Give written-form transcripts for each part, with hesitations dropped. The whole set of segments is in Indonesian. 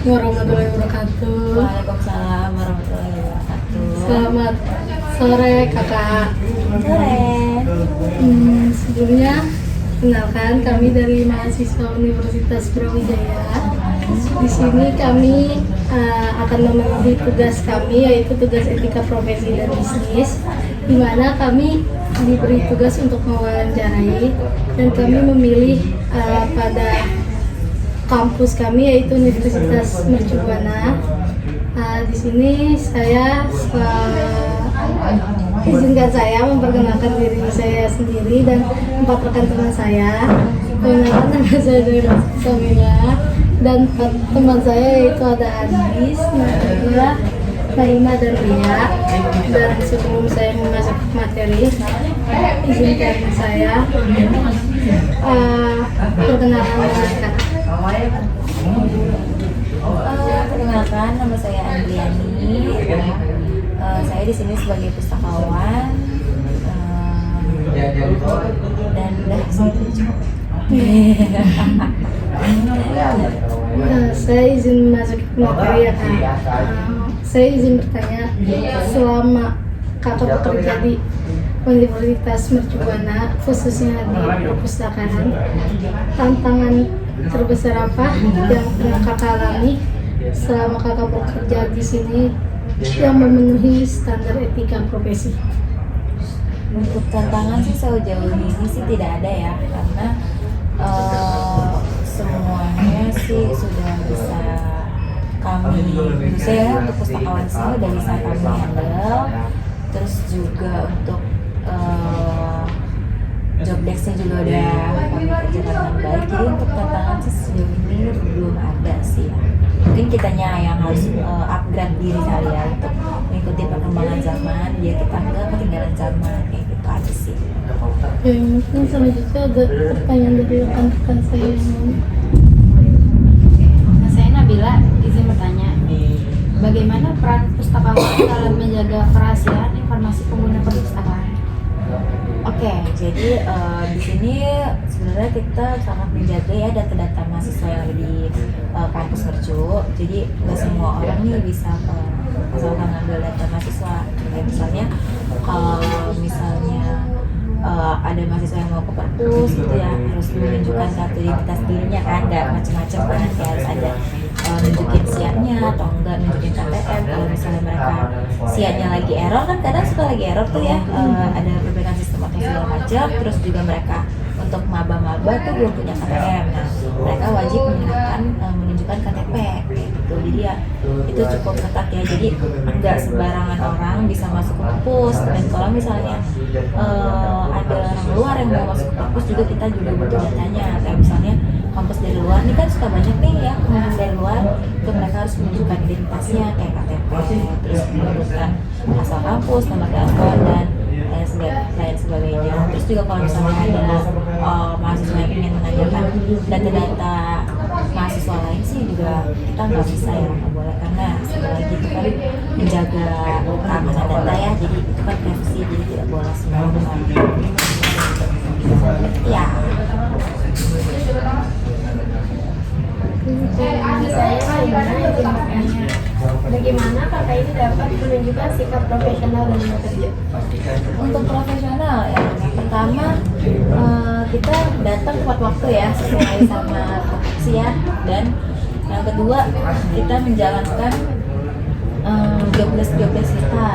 warahmatullahi wabarakatuh. Waalaikumsalam warahmatullahi wabarakatuh. Selamat sore kakak. Sore. Sebelumnya kenalkan kami dari mahasiswa Universitas Brawijaya. Di sini kami akan memenuhi tugas kami, yaitu tugas etika profesi dan bisnis, di mana kami diberi tugas untuk mewawancarai dan kami memilih pada kampus kami, yaitu Universitas Mercubuana. Di sini izinkan saya memperkenalkan diri saya sendiri dan 4 rekan teman saya. Perkenalkan, nama saya Dera Samira dan 4 teman saya, yaitu ada Adis, Nadia, Naima, dan Ria. Dan sebelum saya masuk materi, izinkan saya perkenalkan kakak. Perkenalkan, nama saya Andriani. Saya di sini sebagai pustakawan. Dan udah segitu. Saya izin masuk materi ya kak. Saya izin bertanya, selama kakak bekerja di Universitas Mercubuana, khususnya di perpustakaan, tantangan terbesar apa yang pernah kakak alami selama kakak bekerja di sini yang memenuhi standar etika profesi? Untuk tantangan sih sejauh ini sih tidak ada ya, karena semuanya sih sudah bisa kami, saya untuk pustakawan sih udah bisa kami handle. Terus juga untuk job desk-nya juga udah kami kerjakan dengan baik. Jadi untuk tantangan sih sejauh ini belum ada sih ya. Mungkin kitanya yang harus upgrade diri kali ya untuk mengikuti perkembangan zaman, biar kita nggak ketinggalan zaman, kayak gitu aja sih. Mungkin selanjutnya ada pertanyaan dari rekan-rekan saya yang lain. Saya Nabila, izin bertanya, bagaimana peran pustakawan dalam menjaga kerahasiaan informasi pengguna perpustakaan? Oke, jadi di sini sebenarnya kita sangat menjaga ya data-data mahasiswa yang ada di kampus Mercu. Jadi nggak semua orang nih bisa asalkan ngambil data mahasiswa. Kayak misalnya kalau misalnya ada mahasiswa yang mau ke perpus gitu ya, harus menunjukkan kartu identitas dirinya kan, nggak macam-macam kan, kayak harus ada nunjukin siannya atau enggak nunjukin KTM. Kalau misalnya mereka siannya lagi error, kan kadang suka lagi error tuh ya, ada perbaikan sistem atau segala macam. Terus juga mereka untuk maba-maba tuh belum punya KTM, nah mereka wajib menunjukkan KTP gitu. Jadi ya itu cukup ketat ya, jadi enggak sembarangan orang bisa masuk ke kampus. Dan kalau misalnya ada orang luar yang mau masuk ke kampus juga, kita juga butuh datanya. Kayak misalnya kampus dari luar, ini kan suka banyak nih ya orang dari luar, itu mereka harus menunjukkan identitasnya kayak KTP, terus menunjukkan asal kampus, nomor telepon, dan lain sebagainya. Terus juga kalau misalnya ada mahasiswa yang ingin menanyakan data-data mahasiswa lain sih juga kita nggak bisa ya, nggak boleh, karena sekali lagi itu kan menjaga keamanan data ya, jadi itu kan privacy, jadi tidak boleh semua orang. Ya. Saya Saibana, izin bertanya, bagaimana kakak ini dapat menunjukkan sikap profesional dalam bekerja? Untuk profesional ya, yang pertama kita datang tepat waktu ya, sesuai sama tupoksi ya. Dan yang kedua, kita menjalankan job desk kita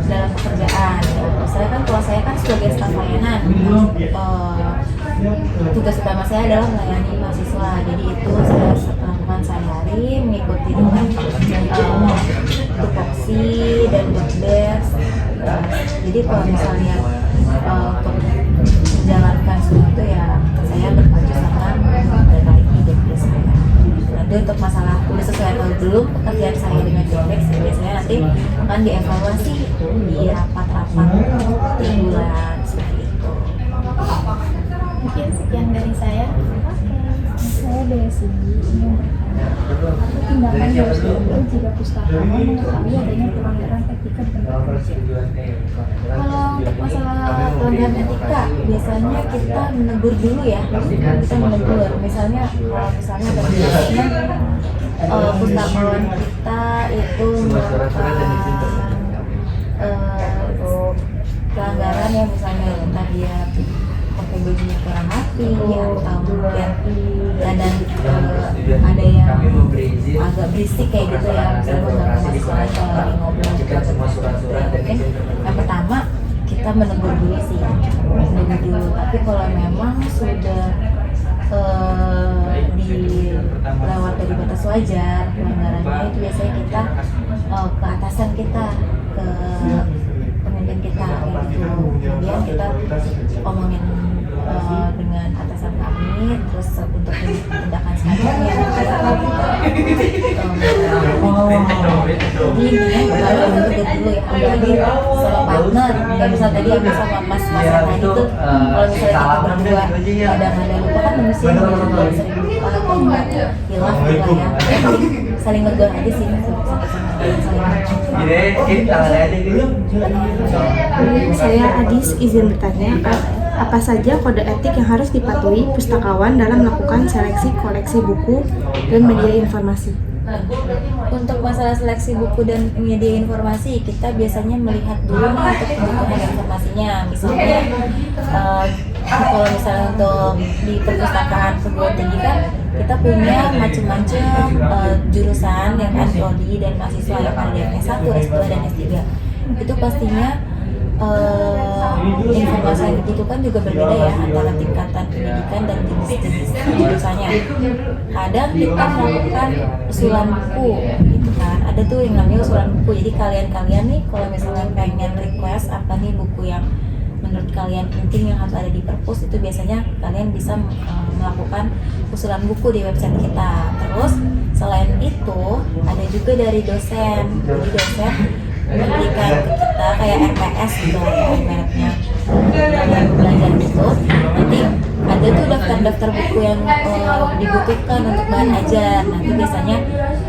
dalam pekerjaan. Saya kan, kalau saya kan sebagai staf layanan, tugas utama saya adalah melayani mahasiswa. Jadi itu saya lakukan sehari-hari, mengikuti dengan tupoksi dan job desk. Jadi kalau misalnya untuk menjalankan sesuatu ya, saya berpacu sama memperbaiki job desk saya. Nanti untuk masalah udah sesuai atau belum pekerjaan saya dengan job desk, biasanya nanti akan dievaluasi di rapat-rapat di bulan seperti itu. Mungkin sekian dari saya. Saya Desi. Apa tindakan yang harus diambil jika pustakawan mengetahui adanya pelanggaran etika di tempat kerja? Kalau untuk masalah pelanggaran etika, biasanya kita menegur dulu ya. Kita menegur, misalnya kalau misalnya ada pustakawan kita itu merupakan pelanggaran ya, misalnya entah dia pakai bajunya kurang rapi atau mungkin dan ada yang agak berisik kayak gitu ya, misalnya beberapa mahasiswa kalau lagi ngobrol gitu atau mungkin yang pertama kita menegur dulu sih, menegur dulu. Tapi kalau memang sudah dilewat dari batas wajar pelanggarannya, itu biasanya kita ke atasan kita, ke pemimpin kita gitu. Kemudian kita omongin dengan atasan kami, terus untuk tindakan selanjutnya jadi kalau untuk dulu ya, apalagi sama partner kayak misal tadi yang bisa mas tadi tuh, kalau misalnya kita berdua kadang-kadang lupa kan manusia sering lupa atau hilang gitu ya, saling ngegar aja sih satu sama lain. Saya Adis izin bertanya, apa saja kode etik yang harus dipatuhi pustakawan dalam melakukan seleksi koleksi buku dan media informasi? Untuk masalah seleksi buku dan media informasi, kita biasanya melihat dulu nih untuk kebutuhan informasinya. Misalnya kalau misalnya untuk di perpustakaan perguruan tinggi kan kita punya macam-macam jurusan yang kan prodi dan mahasiswa yang ada yang S1, S2 dan S3. Itu pastinya informasi yang dibutuhkan juga berbeda ya antara tingkatan pendidikan dan jenis-jenis jurusannya. Kadang kita melakukan usulan buku gitu kan, ada tuh yang namanya usulan buku. Jadi kalian nih kalau misalnya pengen request apa nih buku yang menurut kalian penting yang harus ada di perpus, itu biasanya kalian bisa melakukan usulan buku di website kita. Terus selain itu ada juga dari dosen, jadi dosen memberikan ke kita kayak RPS gitu ya mereknya yang belajar gitu. Nanti ada tuh daftar buku yang dibutuhkan untuk bahan ajar. Nanti biasanya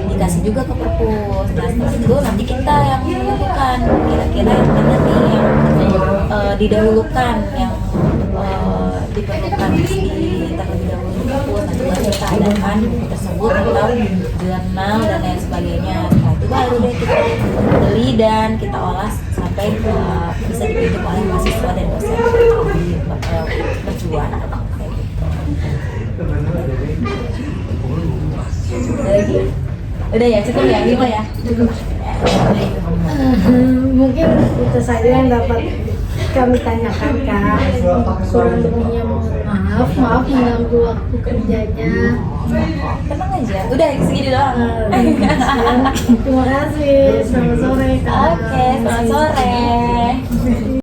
dikasih juga ke perpus. Nah setelah itu nanti kita yang menentukan kira-kira yang mana nih yang didahulukan, yang diperlukan terlebih dahulu di perpus. Nanti baru kita adakan buku tersebut atau jurnal dan lain sebagainya. Nah itu baru deh kita beli dan kita olah sampai bisa dibentuk oleh mahasiswa dan dosen di perjuangan kayak gitu. Udah ya, cukup ya, 5 ya? Cukup. Mungkin itu saja yang dapat kami tanyakan Kak. Kurang lebihnya maaf mengganggu waktu kerjanya. Tenang aja, udah segini doang. Terima kasih. Selamat sore Kak. Oke, selamat sore.